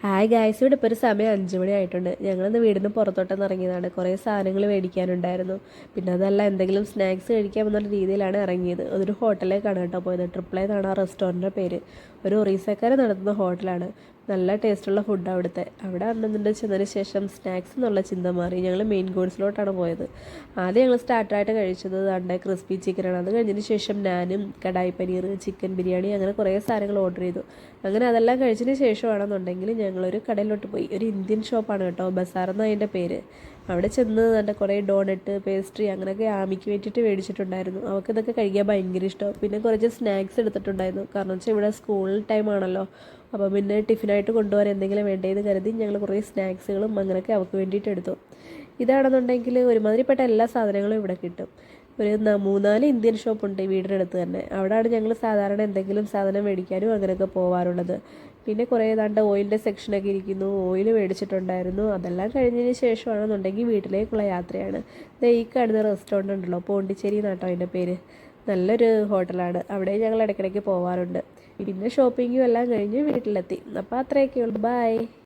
Hi guys, ഇവിടെ ഇപ്പോൾ ഒരു സമയം 5 മണി ആയിട്ടുണ്ട്. ഞങ്ങളിന്ന് വീടിന് പുറത്തോട്ടൊന്ന് ഇറങ്ങിയതാണ്. കുറേ സാധനങ്ങൾ മേടിക്കാനുണ്ടായിരുന്നു. പിന്നെ അതല്ല, എന്തെങ്കിലും സ്നാക്സ് കഴിക്കാമെന്നുള്ള രീതിയിലാണ് ഇറങ്ങിയത്. അതൊരു ഹോട്ടലിലേക്കാണ് കേട്ടോ പോയത്. ട്രിപ്പിൾ എന്നാണ് ആ റെസ്റ്റോറൻറ്റിൻ്റെ പേര്. ഒരു ഒറീസക്കാർ നടത്തുന്ന ഹോട്ടലാണ്. നല്ല ടേസ്റ്റുള്ള ഫുഡ് അവിടുത്തെ. അവിടെ അന്നെന്നിട്ട് ചെന്നതിന് ശേഷം സ്നാക്സ് എന്നുള്ള ചിന്ത മാറി. ഞങ്ങൾ മെയിൻ കോഴ്സിലോട്ടാണ് പോയത്. ആദ്യം ഞങ്ങൾ സ്റ്റാർട്ടറായിട്ട് കഴിച്ചത് ദാണ്ടെ ക്രിസ്പി ചിക്കനാണ്. അത് കഴിഞ്ഞതിന് ശേഷം നാനും കടായി പനീർ, ചിക്കൻ ബിരിയാണി, അങ്ങനെ കുറേ സാധനങ്ങൾ ഓർഡർ ചെയ്തു. അങ്ങനെ അതെല്ലാം കഴിച്ചതിന് ശേഷമാണെന്നുണ്ടെങ്കിൽ ഞങ്ങളൊരു കടയിലോട്ട് പോയി. ഒരു ഇന്ത്യൻ ഷോപ്പാണ് കേട്ടോ, ബസാർ എന്നാണ് അതിൻ്റെ പേര്. അവിടെ ചെന്ന് നല്ല കുറേ ഡോണറ്റ്, പേസ്ട്രി അങ്ങനെയൊക്കെ ആമിക്ക് വേണ്ടിയിട്ട് മേടിച്ചിട്ടുണ്ടായിരുന്നു. അവൾക്ക് ഇതൊക്കെ കഴിക്കാൻ ഭയങ്കര ഇഷ്ടം. പിന്നെ കുറച്ച് സ്നാക്സ് എടുത്തിട്ടുണ്ടായിരുന്നു. കാരണം വെച്ചാൽ ഇവിടെ സ്കൂൾ ടൈം ആണല്ലോ. അപ്പോൾ പിന്നെ ടിഫിനായിട്ട് കൊണ്ടുപോകാൻ എന്തെങ്കിലും വേണ്ടതെന്ന് കരുതി ഞങ്ങൾ കുറേ സ്നാക്സുകളും അങ്ങനെയൊക്കെ അവൾക്ക് വേണ്ടിയിട്ട് എടുത്തു. ഇതാണെന്നുണ്ടെങ്കിൽ ഒരുമാതിരിപ്പെട്ട എല്ലാ സാധനങ്ങളും ഇവിടെ കിട്ടും. ഒരു 3-4 ഇന്ത്യൻ ഷോപ്പുണ്ട് ഈ വീടിനടുത്ത് തന്നെ. അവിടെയാണ് ഞങ്ങൾ സാധാരണ എന്തെങ്കിലും സാധനം മേടിക്കാനും അങ്ങനെയൊക്കെ പോകാറുള്ളത്. പിന്നെ കുറേ ഏതാണ്ട് ഓയിലിൻ്റെ സെക്ഷനൊക്കെ ഇരിക്കുന്നു. ഓയിൽ മേടിച്ചിട്ടുണ്ടായിരുന്നു. അതെല്ലാം കഴിഞ്ഞതിന് ശേഷമാണെന്നുണ്ടെങ്കിൽ വീട്ടിലേക്കുള്ള യാത്രയാണ്. ഈ കാണുന്ന റെസ്റ്റോറൻ്റ് ഉണ്ടല്ലോ, പോണ്ടിച്ചേരി എന്നാട്ടോ അതിൻ്റെ പേര്. നല്ലൊരു ഹോട്ടലാണ്. അവിടെ ഞങ്ങൾ ഇടയ്ക്കിടയ്ക്ക് പോകാറുണ്ട്. പിന്നെ ഷോപ്പിങ്ങും എല്ലാം കഴിഞ്ഞ് വീട്ടിലെത്തി. അപ്പോൾ അത്രയൊക്കെ ഉള്ളൂ. ബൈ.